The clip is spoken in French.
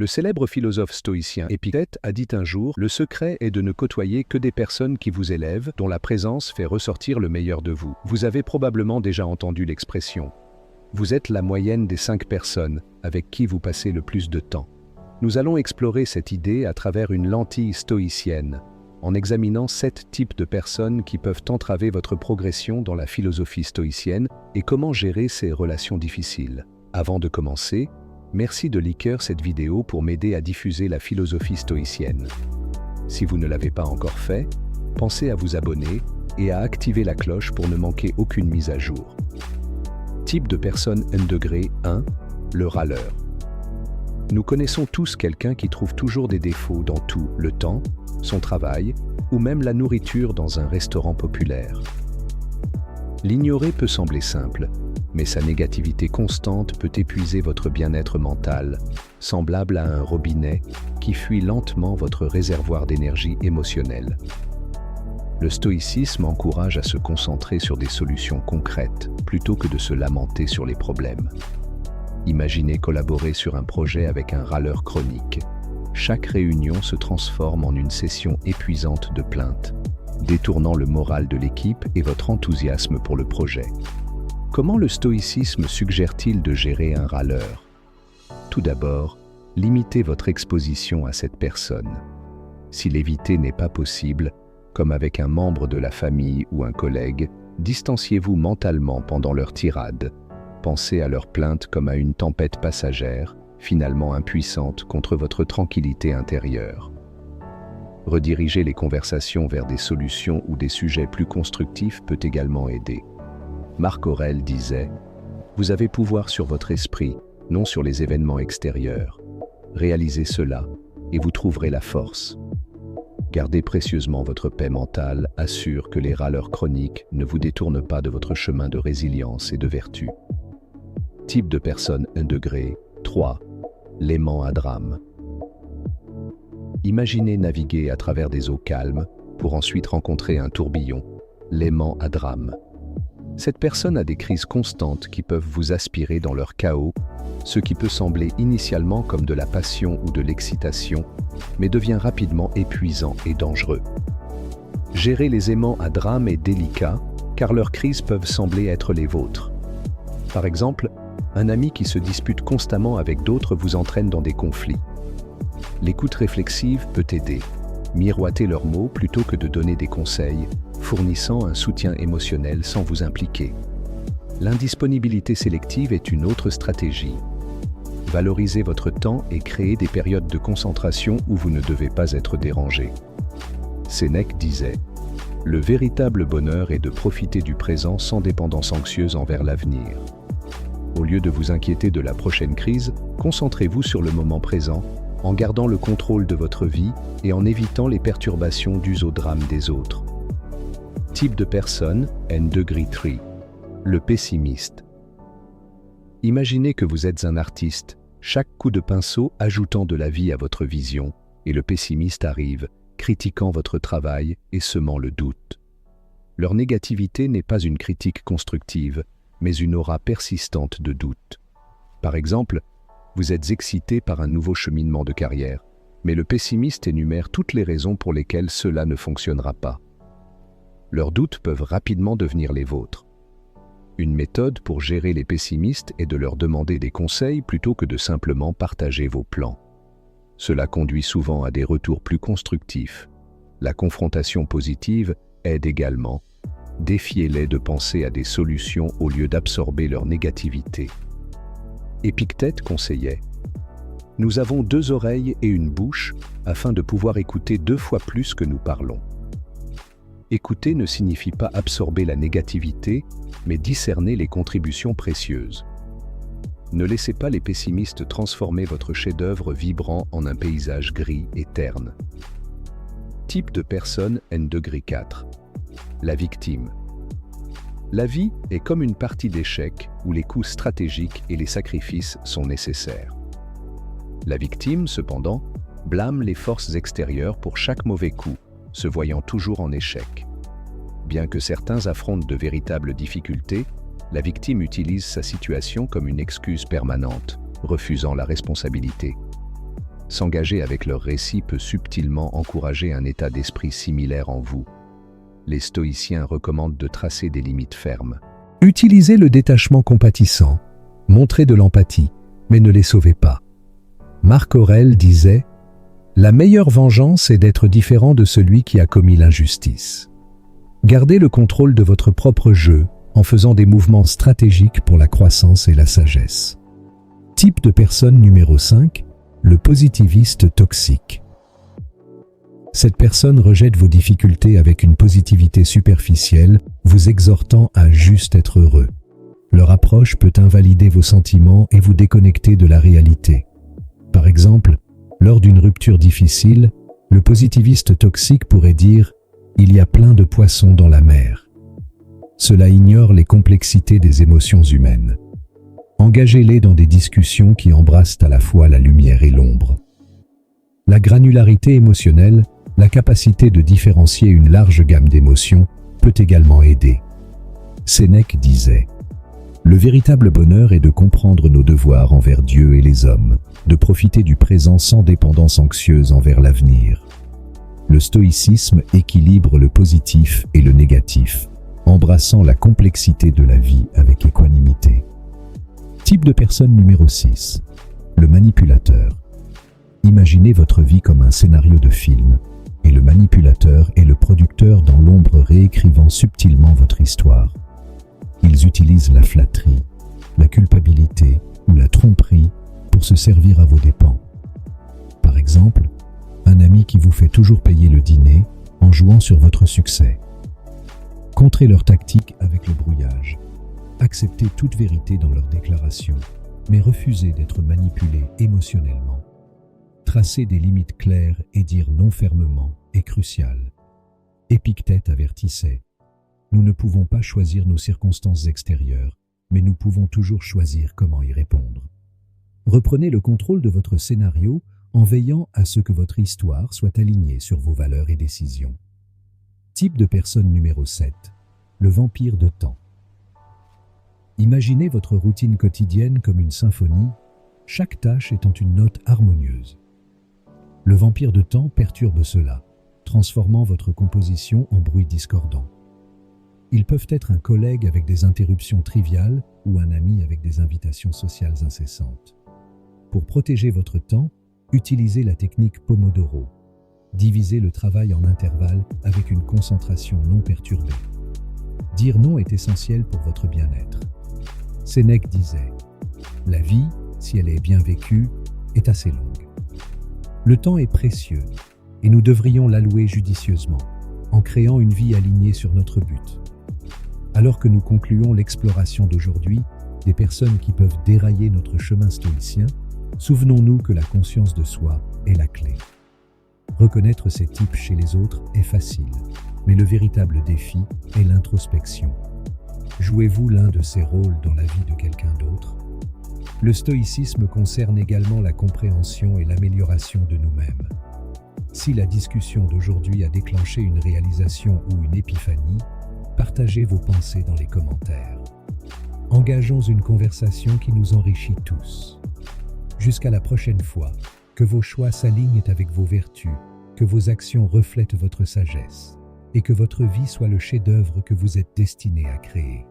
Le célèbre philosophe stoïcien Épictète a dit un jour « Le secret est de ne côtoyer que des personnes qui vous élèvent, dont la présence fait ressortir le meilleur de vous ». Vous avez probablement déjà entendu l'expression. Vous êtes la moyenne des 5 personnes avec qui vous passez le plus de temps. Nous allons explorer cette idée à travers une lentille stoïcienne, en examinant 7 types de personnes qui peuvent entraver votre progression dans la philosophie stoïcienne et comment gérer ces relations difficiles. Avant de commencer, merci de liker cette vidéo pour m'aider à diffuser la philosophie stoïcienne. Si vous ne l'avez pas encore fait, pensez à vous abonner et à activer la cloche pour ne manquer aucune mise à jour. Type de personne N degré 1, le râleur. Nous connaissons tous quelqu'un qui trouve toujours des défauts dans tout, le temps, son travail, ou même la nourriture dans un restaurant populaire. L'ignorer peut sembler simple, mais sa négativité constante peut épuiser votre bien-être mental, semblable à un robinet qui fuit lentement votre réservoir d'énergie émotionnelle. Le stoïcisme encourage à se concentrer sur des solutions concrètes plutôt que de se lamenter sur les problèmes. Imaginez collaborer sur un projet avec un râleur chronique. Chaque réunion se transforme en une session épuisante de plaintes, détournant le moral de l'équipe et votre enthousiasme pour le projet. Comment le stoïcisme suggère-t-il de gérer un râleur? Tout d'abord, limitez votre exposition à cette personne. Si l'éviter n'est pas possible, comme avec un membre de la famille ou un collègue, distanciez-vous mentalement pendant leur tirade. Pensez à leurs plaintes comme à une tempête passagère, finalement impuissante contre votre tranquillité intérieure. Rediriger les conversations vers des solutions ou des sujets plus constructifs peut également aider. Marc Aurèle disait « Vous avez pouvoir sur votre esprit, non sur les événements extérieurs. Réalisez cela et vous trouverez la force. » Gardez précieusement votre paix mentale, assure que les râleurs chroniques ne vous détournent pas de votre chemin de résilience et de vertu. Type de personne 1 degré 3, l'aimant à drame. Imaginez naviguer à travers des eaux calmes pour ensuite rencontrer un tourbillon, l'aimant à drame. Cette personne a des crises constantes qui peuvent vous aspirer dans leur chaos, ce qui peut sembler initialement comme de la passion ou de l'excitation, mais devient rapidement épuisant et dangereux. Gérer les aimants à drame est délicat, car leurs crises peuvent sembler être les vôtres. Par exemple, un ami qui se dispute constamment avec d'autres vous entraîne dans des conflits. L'écoute réflexive peut aider. Miroitez leurs mots plutôt que de donner des conseils, fournissant un soutien émotionnel sans vous impliquer. L'indisponibilité sélective est une autre stratégie. Valorisez votre temps et créez des périodes de concentration où vous ne devez pas être dérangé. Sénèque disait « Le véritable bonheur est de profiter du présent sans dépendance anxieuse envers l'avenir. » Au lieu de vous inquiéter de la prochaine crise, concentrez-vous sur le moment présent, en gardant le contrôle de votre vie et en évitant les perturbations dues au drame des autres. Type de personne N degré 3, le pessimiste. Imaginez que vous êtes un artiste, chaque coup de pinceau ajoutant de la vie à votre vision, et le pessimiste arrive, critiquant votre travail et semant le doute. Leur négativité n'est pas une critique constructive, mais une aura persistante de doute. Par exemple, vous êtes excité par un nouveau cheminement de carrière, mais le pessimiste énumère toutes les raisons pour lesquelles cela ne fonctionnera pas. Leurs doutes peuvent rapidement devenir les vôtres. Une méthode pour gérer les pessimistes est de leur demander des conseils plutôt que de simplement partager vos plans. Cela conduit souvent à des retours plus constructifs. La confrontation positive aide également. Défiez-les de penser à des solutions au lieu d'absorber leur négativité. Épictète conseillait « Nous avons 2 oreilles et une bouche afin de pouvoir écouter 2 fois plus que nous parlons. » Écouter ne signifie pas absorber la négativité, mais discerner les contributions précieuses. Ne laissez pas les pessimistes transformer votre chef-d'œuvre vibrant en un paysage gris et terne. Type de personne N degré 4. La victime. La vie est comme une partie d'échecs où les coups stratégiques et les sacrifices sont nécessaires. La victime, cependant, blâme les forces extérieures pour chaque mauvais coup, se voyant toujours en échec. Bien que certains affrontent de véritables difficultés, la victime utilise sa situation comme une excuse permanente, refusant la responsabilité. S'engager avec leur récit peut subtilement encourager un état d'esprit similaire en vous. Les stoïciens recommandent de tracer des limites fermes. Utilisez le détachement compatissant, montrez de l'empathie, mais ne les sauvez pas. Marc Aurèle disait « La meilleure vengeance est d'être différent de celui qui a commis l'injustice ». Gardez le contrôle de votre propre jeu en faisant des mouvements stratégiques pour la croissance et la sagesse. Type de personne numéro 5, le positiviste toxique. Cette personne rejette vos difficultés avec une positivité superficielle, vous exhortant à juste être heureux. Leur approche peut invalider vos sentiments et vous déconnecter de la réalité. Par exemple, lors d'une rupture difficile, le positiviste toxique pourrait dire « Il y a plein de poissons dans la mer ». Cela ignore les complexités des émotions humaines. Engagez-les dans des discussions qui embrassent à la fois la lumière et l'ombre. La granularité émotionnelle, la capacité de différencier une large gamme d'émotions, peut également aider. Sénèque disait « Le véritable bonheur est de comprendre nos devoirs envers Dieu et les hommes, de profiter du présent sans dépendance anxieuse envers l'avenir. » Le stoïcisme équilibre le positif et le négatif, embrassant la complexité de la vie avec équanimité. Type de personne numéro 6, le manipulateur. Imaginez votre vie comme un scénario de film, et le manipulateur est le producteur dans l'ombre réécrivant subtilement votre histoire. Ils utilisent la flatterie, la culpabilité ou la tromperie pour se servir à vos dépens. Par exemple, un ami qui vous fait toujours payer le dîner en jouant sur votre succès. Contrez leur tactique avec le brouillage. Acceptez toute vérité dans leurs déclarations, mais refusez d'être manipulé émotionnellement. Tracer des limites claires et dire non fermement est crucial. Épictète avertissait « Nous ne pouvons pas choisir nos circonstances extérieures, mais nous pouvons toujours choisir comment y répondre. » Reprenez le contrôle de votre scénario en veillant à ce que votre histoire soit alignée sur vos valeurs et décisions. Type de personne numéro 7, le vampire de temps. Imaginez votre routine quotidienne comme une symphonie, chaque tâche étant une note harmonieuse. Le vampire de temps perturbe cela, transformant votre composition en bruit discordant. Ils peuvent être un collègue avec des interruptions triviales ou un ami avec des invitations sociales incessantes. Pour protéger votre temps, utilisez la technique Pomodoro. Divisez le travail en intervalles avec une concentration non perturbée. Dire non est essentiel pour votre bien-être. Sénèque disait « La vie, si elle est bien vécue, est assez longue. » Le temps est précieux et nous devrions l'allouer judicieusement, en créant une vie alignée sur notre but. Alors que nous concluons l'exploration d'aujourd'hui, des personnes qui peuvent dérailler notre chemin stoïcien, souvenons-nous que la conscience de soi est la clé. Reconnaître ces types chez les autres est facile, mais le véritable défi est l'introspection. Jouez-vous l'un de ces rôles dans la vie de quelqu'un d'autre? Le stoïcisme concerne également la compréhension et l'amélioration de nous-mêmes. Si la discussion d'aujourd'hui a déclenché une réalisation ou une épiphanie, partagez vos pensées dans les commentaires. Engageons une conversation qui nous enrichit tous. Jusqu'à la prochaine fois, que vos choix s'alignent avec vos vertus, que vos actions reflètent votre sagesse, et que votre vie soit le chef-d'œuvre que vous êtes destiné à créer.